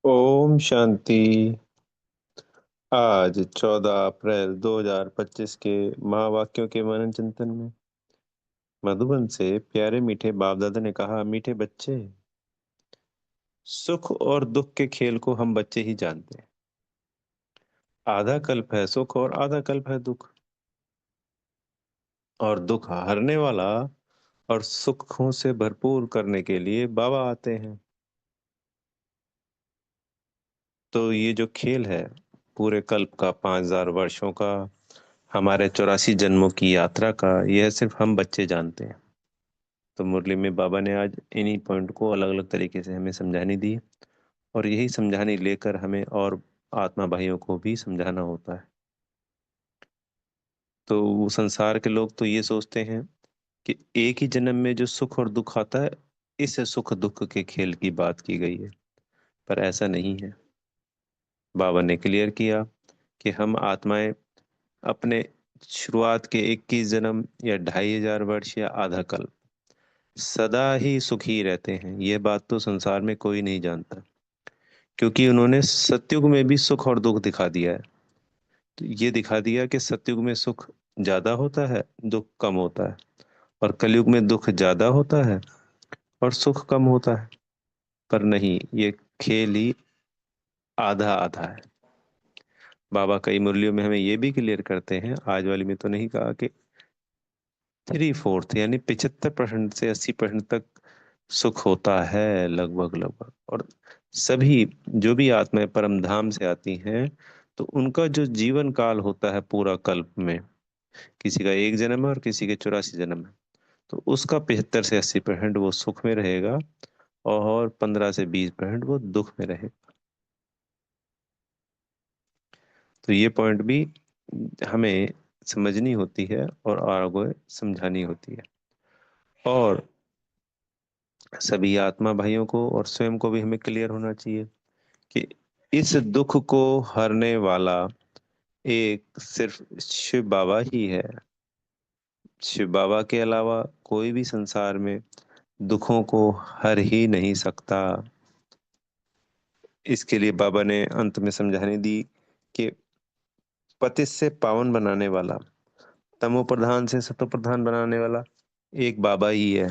ओम शांति। आज 14 अप्रैल 2025 के महावाक्यों के मनन चिंतन में मधुबन से प्यारे मीठे बाप दादा ने कहा, मीठे बच्चे, सुख और दुख के खेल को हम बच्चे ही जानते हैं। आधा कल्प है सुख और आधा कल्प है दुख, और दुख हरने वाला और सुखों से भरपूर करने के लिए बाबा आते हैं। तो ये जो खेल है पूरे कल्प का, 5000 वर्षों का, हमारे 84 जन्मों की यात्रा का, यह सिर्फ हम बच्चे जानते हैं। तो मुरली में बाबा ने आज इन्हीं पॉइंट को अलग अलग तरीके से हमें समझाने दी, और यही समझाने लेकर हमें और आत्मा भाइयों को भी समझाना होता है। तो वो संसार के लोग तो ये सोचते हैं कि एक ही जन्म में जो सुख और दुख आता है, इस सुख दुख के खेल की बात की गई है, पर ऐसा नहीं है। बाबा ने क्लियर किया कि हम आत्माएं अपने शुरुआत के 21 जन्म या 2500 वर्ष या आधा कल्प सदा ही सुखी रहते हैं। यह बात तो संसार में कोई नहीं जानता, क्योंकि उन्होंने सतयुग में भी सुख और दुख दिखा दिया है। तो ये दिखा दिया कि सतयुग में सुख ज्यादा होता है, दुख कम होता है, और कलयुग में दुख ज्यादा होता है और सुख कम होता है। पर नहीं, ये खेल ही आधा आधा है। बाबा कई मुरलियों में हमें ये भी क्लियर करते हैं, आज वाली में तो नहीं कहा, कि 3/4 यानी 75% से 80% तक सुख होता है, लगभग लगभग। और सभी जो भी आत्माएं परम धाम से आती हैं, तो उनका जो जीवन काल होता है पूरा कल्प में, किसी का 1 जन्म है और किसी के 84 जन्म है, तो उसका 75 से 80% वो सुख में रहेगा, और 15 से 20% वो दुख में रहेगा। तो ये पॉइंट भी हमें समझनी होती है और आगे समझानी होती है। और सभी आत्मा भाइयों को और स्वयं को भी हमें क्लियर होना चाहिए कि इस दुख को हरने वाला एक सिर्फ शिव बाबा ही है। शिव बाबा के अलावा कोई भी संसार में दुखों को हर ही नहीं सकता। इसके लिए बाबा ने अंत में समझाने दी कि पतित से पावन बनाने वाला, तमो प्रधान से सतो प्रधान बनाने वाला एक बाबा ही है।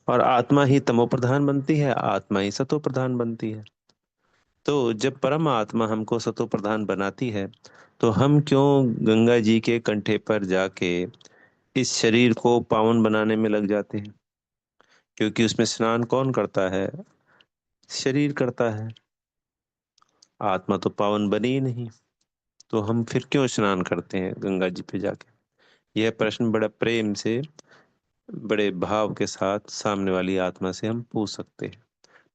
और आत्मा ही तमो प्रधान बनती है, आत्मा ही सतो प्रधान बनती है। तो जब परम आत्मा हमको सतो प्रधान बनाती है, तो हम क्यों गंगा जी के कंठे पर जाके इस शरीर को पावन बनाने में लग जाते हैं? क्योंकि उसमें स्नान कौन करता है? शरीर करता है। आत्मा तो पावन बनी ही नहीं, तो हम फिर क्यों स्नान करते हैं गंगा जी पे जाके? यह प्रश्न बड़ा प्रेम से, बड़े भाव के साथ सामने वाली आत्मा से हम पूछ सकते हैं।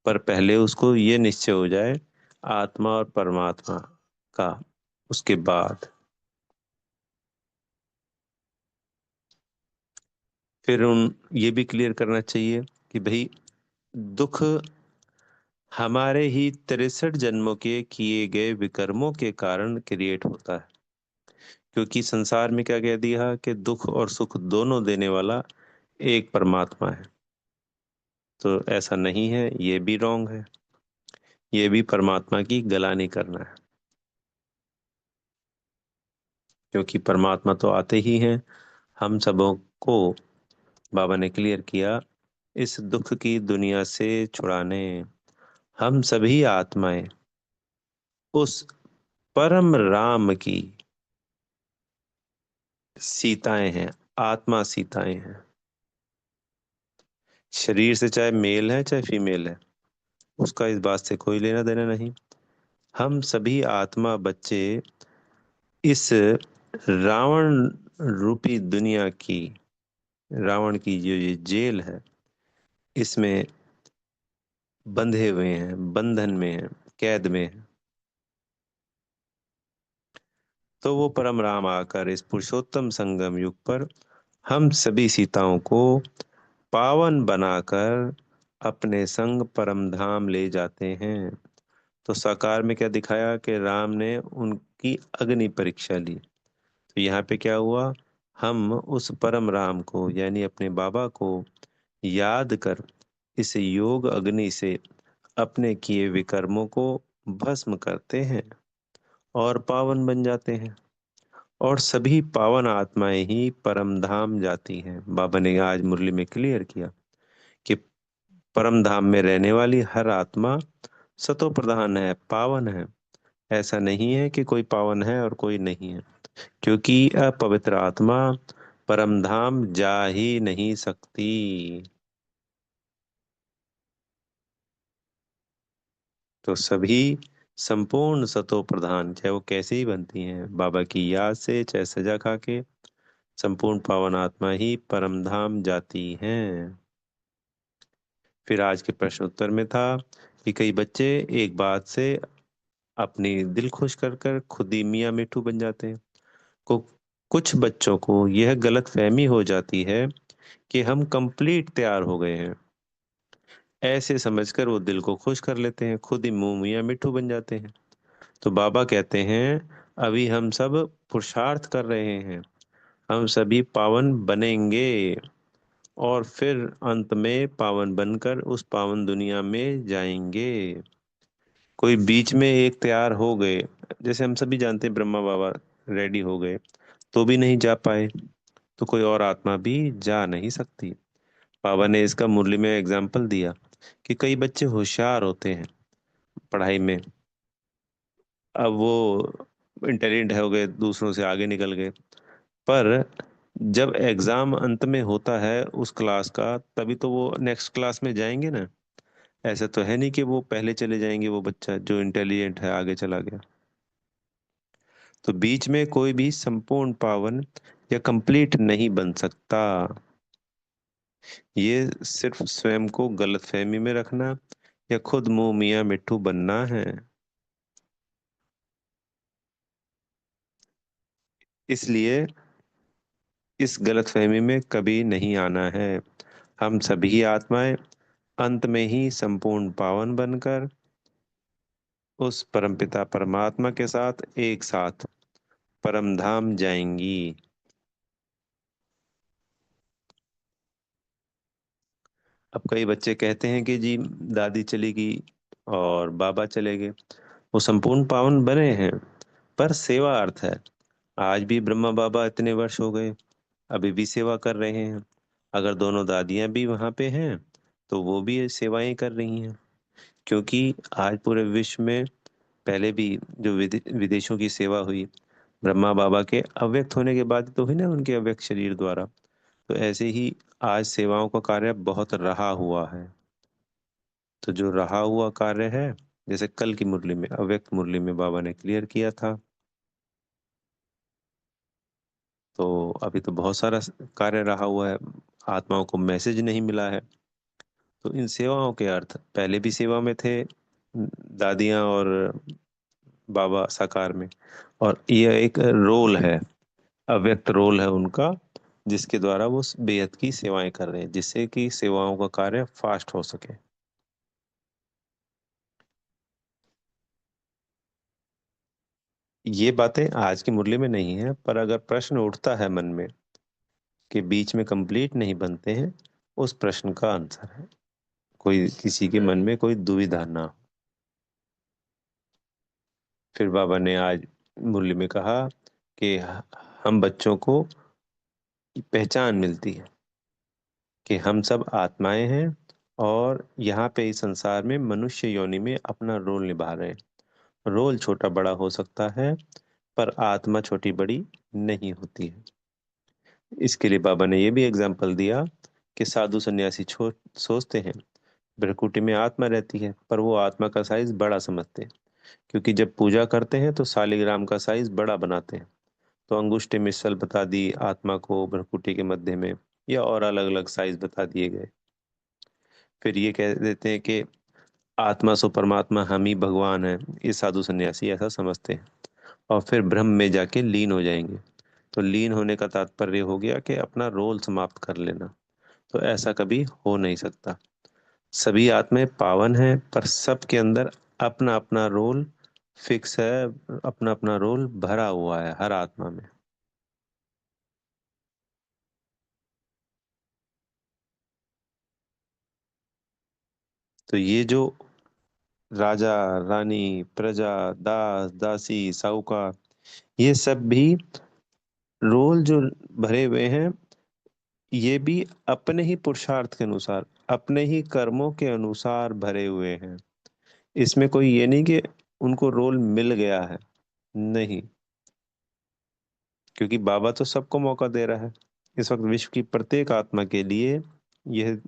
पर पहले उसको ये निश्चय हो जाए आत्मा और परमात्मा का, उसके बाद फिर उन ये भी क्लियर करना चाहिए कि भाई, दुख हमारे ही 63 जन्मों के किए गए विकर्मों के कारण क्रिएट होता है। क्योंकि संसार में क्या कह दिया कि दुख और सुख दोनों देने वाला एक परमात्मा है। तो ऐसा नहीं है, ये भी रॉन्ग है। ये भी परमात्मा की गलानी करना है। क्योंकि परमात्मा तो आते ही हैं हम सबों को, बाबा ने क्लियर किया, इस दुख की दुनिया से छुड़ाने। हम सभी आत्माएं उस परम राम की सीताएं हैं, आत्मा सीताएं हैं। शरीर से चाहे मेल है चाहे फीमेल है, उसका इस बात से कोई लेना देना नहीं। हम सभी आत्मा बच्चे इस रावण रूपी दुनिया की, रावण की जो ये जेल है, इसमें बंधे हुए हैं, बंधन में हैं, कैद में हैं। तो वो परम राम आकर इस पुरुषोत्तम संगम युग पर हम सभी सीताओं को पावन बनाकर अपने संग परम धाम ले जाते हैं। तो साकार में क्या दिखाया कि राम ने उनकी अग्नि परीक्षा ली। तो यहाँ पे क्या हुआ, हम उस परम राम को यानी अपने बाबा को याद कर इस योग अग्नि से अपने किए विकर्मों को भस्म करते हैं और पावन बन जाते हैं। और सभी पावन आत्माएं ही परम धाम जाती हैं। बाबा ने आज मुरली में क्लियर किया कि परम धाम में रहने वाली हर आत्मा सतो प्रधान है, पावन है। ऐसा नहीं है कि कोई पावन है और कोई नहीं है, क्योंकि अपवित्र आत्मा परम धाम जा ही नहीं सकती। तो सभी संपूर्ण सतो प्रधान, चाहे वो कैसे ही बनती हैं, बाबा की याद से चाहे सजा खा के, संपूर्ण पावन आत्मा ही परम धाम जाती हैं। फिर आज के प्रश्न उत्तर में था कि कई बच्चे एक बात से अपनी दिल खुश कर कर खुद ही मियाँ मिट्ठू बन जाते हैं। को कुछ बच्चों को यह गलत फहमी हो जाती है कि हम कंप्लीट तैयार हो गए हैं। ऐसे समझकर वो दिल को खुश कर लेते हैं, खुद ही मुंह मियाँ मिट्ठू बन जाते हैं। तो बाबा कहते हैं अभी हम सब पुरुषार्थ कर रहे हैं, हम सभी पावन बनेंगे और फिर अंत में पावन बनकर उस पावन दुनिया में जाएंगे। कोई बीच में एक तैयार हो गए, जैसे हम सभी जानते हैं ब्रह्मा बाबा रेडी हो गए तो भी नहीं जा पाए, तो कोई और आत्मा भी जा नहीं सकती। बाबा ने इसका मुरली में एग्जाम्पल दिया कि कई बच्चे होशियार होते हैं पढ़ाई में, अब वो इंटेलिजेंट हो गए, दूसरों से आगे निकल गए, पर जब एग्जाम अंत में होता है उस क्लास का, तभी तो वो नेक्स्ट क्लास में जाएंगे ना। ऐसा तो है नहीं कि वो पहले चले जाएंगे, वो बच्चा जो इंटेलिजेंट है आगे चला गया। तो बीच में कोई भी संपूर्ण पावन या कंप्लीट नहीं बन सकता। ये सिर्फ स्वयं को गलतफहमी में रखना या खुद मुंह मियां मिट्ठू बनना है। इसलिए इस गलतफहमी में कभी नहीं आना है। हम सभी आत्माएं अंत में ही संपूर्ण पावन बनकर उस परमपिता परमात्मा के साथ एक साथ परम धाम जाएंगी। अब कई बच्चे कहते हैं कि जी दादी चली गई और बाबा चले गए, वो संपूर्ण पावन बने हैं, पर सेवा अर्थ है। आज भी ब्रह्मा बाबा इतने वर्ष हो गए, अभी भी सेवा कर रहे हैं। अगर दोनों दादियां भी वहां पे हैं तो वो भी ये सेवाएं कर रही हैं, क्योंकि आज पूरे विश्व में पहले भी जो विदेशों की सेवा हुई, ब्रह्मा बाबा के अव्यक्त होने के बाद तो हुई ना, उनके अव्यक्त शरीर द्वारा। तो ऐसे ही आज सेवाओं का कार्य बहुत रहा हुआ है। तो जो रहा हुआ कार्य है, जैसे कल की मुरली में, अव्यक्त मुरली में बाबा ने क्लियर किया था, तो अभी तो बहुत सारा कार्य रहा हुआ है, आत्माओं को मैसेज नहीं मिला है। तो इन सेवाओं के अर्थ पहले भी सेवा में थे, दादियां और बाबा साकार में, और यह एक रोल है, अव्यक्त रोल है उनका, जिसके द्वारा वो बेहद की सेवाएं कर रहे हैं, जिससे कि सेवाओं का कार्य फास्ट हो सके। ये बातें आज की मुरली में नहीं है, पर अगर प्रश्न उठता है मन में कि बीच में कंप्लीट नहीं बनते हैं, उस प्रश्न का आंसर है, कोई किसी के मन में कोई दुविधा ना हो। फिर बाबा ने आज मुरली में कहा कि हम बच्चों को पहचान मिलती है कि हम सब आत्माएं हैं और यहाँ पे इस संसार में मनुष्य योनि में अपना रोल निभा रहे हैं। रोल छोटा बड़ा हो सकता है, पर आत्मा छोटी बड़ी नहीं होती है। इसके लिए बाबा ने ये भी एग्जाम्पल दिया कि साधु सन्यासी सोचते हैं भ्रकुटी में आत्मा रहती है, पर वो आत्मा का साइज बड़ा समझते हैं, क्योंकि जब पूजा करते हैं तो शालिग्राम का साइज बड़ा बनाते हैं। तो अंगुष्ठी मिसल बता दी आत्मा को भ्रकुटी के मध्य में, या और अलग अलग साइज बता दिए गए। फिर ये कह देते हैं कि आत्मा सो परमात्मा, हम ही भगवान है। ये साधु सन्यासी ऐसा समझते हैं, और फिर ब्रह्म में जाके लीन हो जाएंगे। तो लीन होने का तात्पर्य हो गया कि अपना रोल समाप्त कर लेना। तो ऐसा कभी हो नहीं सकता। सभी आत्माएं पावन हैं, पर सबके अंदर अपना अपना रोल फिक्स है, अपना अपना रोल भरा हुआ है हर आत्मा में। तो ये जो राजा, रानी, प्रजा, दास, दासी, साहूकार, ये सब भी रोल जो भरे हुए हैं, ये भी अपने ही पुरुषार्थ के अनुसार, अपने ही कर्मों के अनुसार भरे हुए हैं। इसमें कोई ये नहीं कि उनको रोल मिल गया है, नहीं। क्योंकि बाबा तो सबको मौका दे रहा है। इस वक्त विश्व की प्रत्येक आत्मा के लिए यह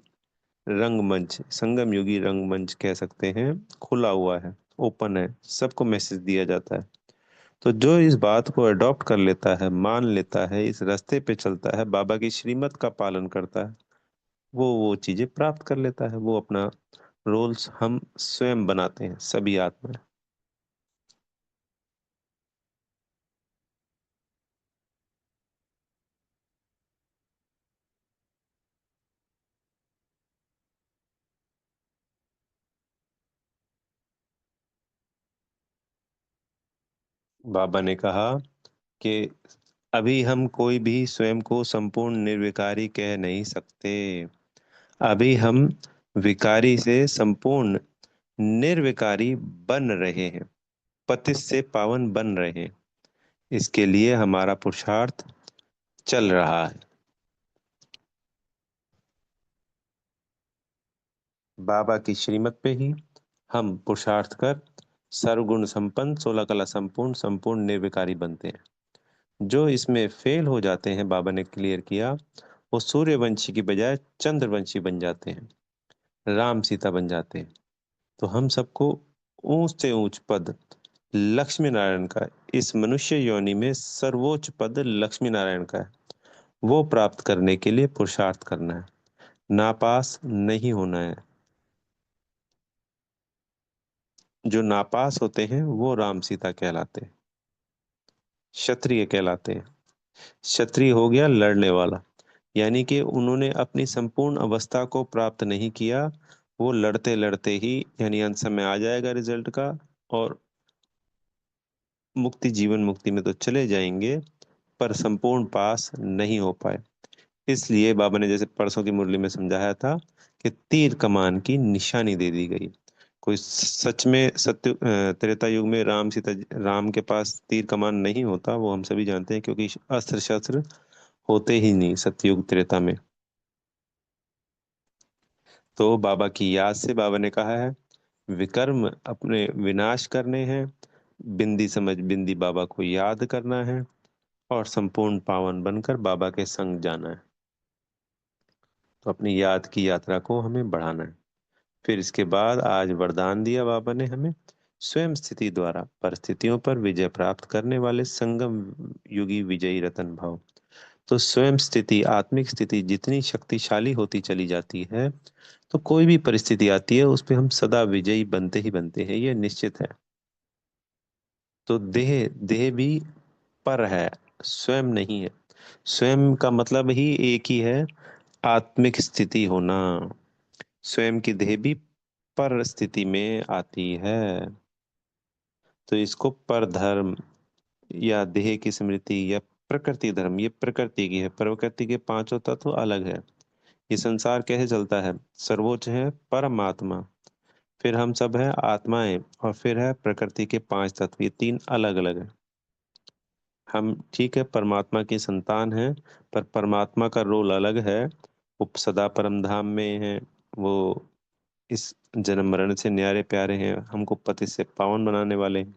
रंगमंच, संगम युगी रंगमंच कह सकते हैं, खुला हुआ है, ओपन है, सबको मैसेज दिया जाता है। तो जो इस बात को अडॉप्ट कर लेता है, मान लेता है, इस रास्ते पे चलता है, बाबा की श्रीमत का पालन करता है, वो चीजें प्राप्त कर लेता है। वो अपना रोल्स हम स्वयं बनाते हैं, सभी आत्मा। बाबा ने कहा कि अभी हम कोई भी स्वयं को संपूर्ण निर्विकारी कह नहीं सकते। अभी हम विकारी से संपूर्ण निर्विकारी बन रहे हैं, पतित से पावन बन रहे हैं। इसके लिए हमारा पुरुषार्थ चल रहा है। बाबा की श्रीमत पे ही हम पुरुषार्थ कर सर्वगुण संपन्न, 16 कला संपूर्ण, संपूर्ण निर्विकारी बनते हैं। जो इसमें फेल हो जाते हैं, बाबा ने क्लियर किया, वो सूर्यवंशी की बजाय चंद्रवंशी बन जाते हैं, राम सीता बन जाते हैं। तो हम सबको ऊंच से ऊंच पद लक्ष्मी नारायण का, इस मनुष्य योनि में सर्वोच्च पद लक्ष्मी नारायण का है, वो प्राप्त करने के लिए पुरुषार्थ करना है, नापास नहीं होना है। जो नापास होते हैं वो राम सीता कहलाते हैं, क्षत्रिय कहलाते हैं। क्षत्रिय हो गया लड़ने वाला, यानी कि उन्होंने अपनी संपूर्ण अवस्था को प्राप्त नहीं किया। वो लड़ते लड़ते ही, यानी अंत समय आ जाएगा रिजल्ट का, और मुक्ति, जीवन मुक्ति में तो चले जाएंगे, पर संपूर्ण पास नहीं हो पाए। इसलिए बाबा ने जैसे परसों की मुरली में समझाया था कि तीर कमान की निशानी दे दी गई। कोई सच में त्रेता युग में राम के पास तीर कमान नहीं होता, वो हम सभी जानते हैं, क्योंकि अस्त्र शस्त्र होते ही नहीं सतयुग त्रेता में। तो बाबा की याद से बाबा ने कहा है, विकर्म अपने विनाश करने हैं, बिंदी समझ बिंदी बाबा को याद करना है, और संपूर्ण पावन बनकर बाबा के संग जाना है। तो अपनी याद की यात्रा को हमें बढ़ाना है। फिर इसके बाद आज वरदान दिया बाबा ने हमें, स्वयं स्थिति द्वारा परिस्थितियों पर विजय प्राप्त करने वाले संगम युगी विजयी रतन भाव। तो स्वयं स्थिति, आत्मिक स्थिति जितनी शक्तिशाली होती चली जाती है, तो कोई भी परिस्थिति आती है उस पे हम सदा विजयी बनते ही बनते हैं, ये निश्चित है। तो देह, देह भी पर है, स्वयं नहीं है। स्वयं का मतलब ही एक ही है, आत्मिक स्थिति होना। स्वयं की देह भी पर स्थिति में आती है। तो इसको पर धर्म या देह की स्मृति या प्रकृति धर्म, ये प्रकृति की है, प्रकृति के पांचों तत्व अलग है। ये संसार कैसे चलता है, सर्वोच्च है परमात्मा, फिर हम सब हैं आत्माएं, और फिर है प्रकृति के पांच तत्व, ये तीन अलग अलग है। हम ठीक है परमात्मा की संतान हैं, पर परमात्मा का रोल अलग है। वो सदा परम धाम में है, वो इस जन्म मरण से न्यारे प्यारे हैं, हमको पति से पावन बनाने वाले हैं।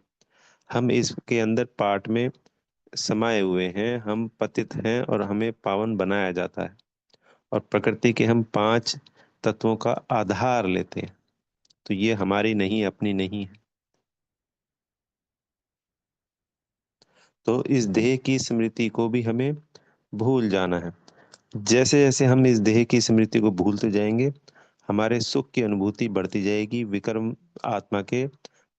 हम इसके अंदर पार्ट में समाये हुए हैं, हम पतित हैं और हमें पावन बनाया जाता है। और प्रकृति के हम पांच तत्वों का आधार लेते हैं। तो ये हमारी नहीं, अपनी नहीं है। तो इस देह की स्मृति को भी हमें भूल जाना है। जैसे जैसे हम इस देह की स्मृति को भूलते जाएंगे, हमारे सुख की अनुभूति बढ़ती जाएगी। विक्रम आत्मा के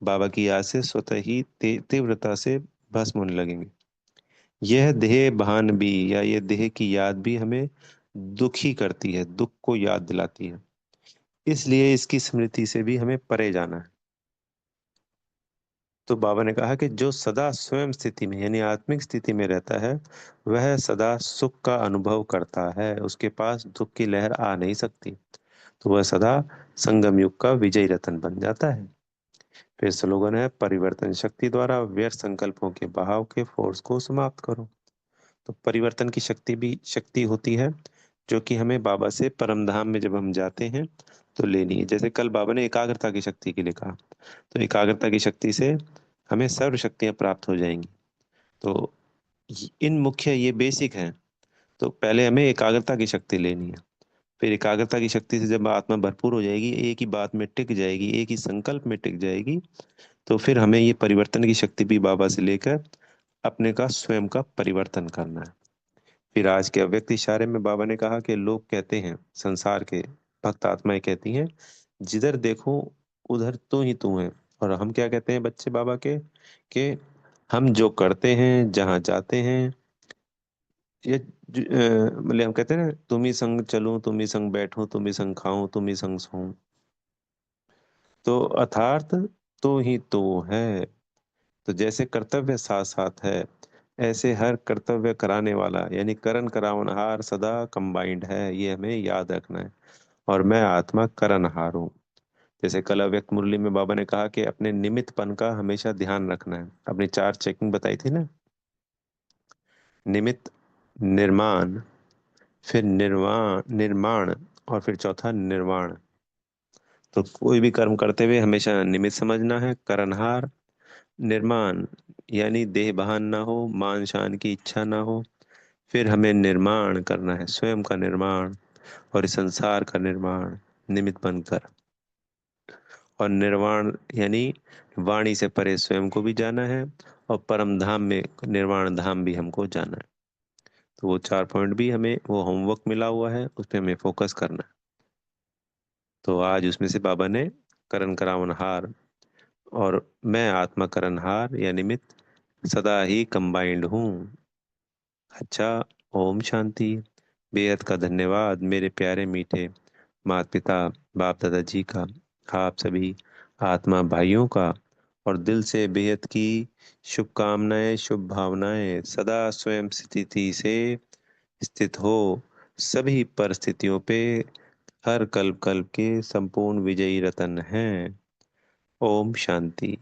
बाबा की याद से स्वतः ही तीव्रता से भस्म होने लगेंगे। यह देह भान भी, या यह देह की याद भी हमें दुखी करती है, दुख को याद दिलाती है। इसलिए इसकी स्मृति से भी हमें परे जाना है। तो बाबा ने कहा कि जो सदा स्वयं स्थिति में, यानी आत्मिक स्थिति में रहता है, वह सदा सुख का अनुभव करता है, उसके पास दुख की लहर आ नहीं सकती। तो वह सदा संगम युग का विजयी रतन बन जाता है। फिर स्लोगन है, परिवर्तन शक्ति द्वारा व्यर्थ संकल्पों के बहाव के फोर्स को समाप्त करो। तो परिवर्तन की शक्ति भी शक्ति होती है, जो कि हमें बाबा से परम धाम में जब हम जाते हैं तो लेनी है। जैसे कल बाबा ने एकाग्रता की शक्ति के लिए कहा, तो एकाग्रता की शक्ति से हमें सर्व शक्तियां प्राप्त हो जाएंगी। तो इन मुख्य ये बेसिक हैं। तो पहले हमें एकाग्रता की शक्ति लेनी है। फिर एकाग्रता की शक्ति से जब आत्मा भरपूर हो जाएगी, एक ही बात में टिक जाएगी, एक ही संकल्प में टिक जाएगी, तो फिर हमें ये परिवर्तन की शक्ति भी बाबा से लेकर अपने का स्वयं का परिवर्तन करना है। फिर आज के अव्यक्त इशारे में बाबा ने कहा कि लोग कहते हैं, संसार के भक्त आत्माएं कहती हैं, जिधर देखो उधर तू ही तू है। और हम क्या कहते हैं बच्चे बाबा के, कि हम जो करते हैं, जहाँ जाते हैं, ये मतलब हम कहते हैं ना, तुम ही संग चलूं, तुम ही संग बैठूं, तुम ही संग खाऊं, तुम ही संग सोऊं। तो अर्थात तू ही तू है। तो जैसे कर्तव्य साथ साथ है, ऐसे हर कर्तव्य कराने वाला यानी करण करावनहार सदा कंबाइंड है, ये हमें याद रखना है। और मैं आत्मा करणहार हूँ। जैसे कल अव्यक्त मुरली में बाबा ने कहा कि अपने निमित्तपन का हमेशा ध्यान रखना है। अपनी चार चेकिंग बताई थी ना, निमित्त, निर्माण, फिर निर्माण, और फिर चौथा निर्वाण। तो कोई भी कर्म करते हुए हमेशा निमित्त समझना है, करणहार, निर्माण यानी देह भान ना हो, मान शान की इच्छा ना हो। फिर हमें निर्माण करना है, स्वयं का निर्माण और इस संसार का निर्माण निमित्त बनकर। और निर्वाण यानी वाणी से परे स्वयं को भी जाना है, और परम धाम में निर्वाण धाम भी हमको जाना है। तो वो चार पॉइंट भी हमें, वो होमवर्क मिला हुआ है, उस पर हमें फोकस करना है। तो आज उसमें से बाबा ने करण करावनहार और मैं आत्मा करणहार या निमित्त सदा ही कंबाइंड हूँ। अच्छा, ओम शांति। बेहद का धन्यवाद मेरे प्यारे मीठे माता पिता, बाप दादा जी का, आप सभी आत्मा भाइयों का, और दिल से बेहद की शुभकामनाएं, शुभ भावनाएं। सदा स्वयं स्थिति से स्थित हो, सभी परिस्थितियों पे हर कल्प कल्प के संपूर्ण विजयी रतन हैं। ओम शांति।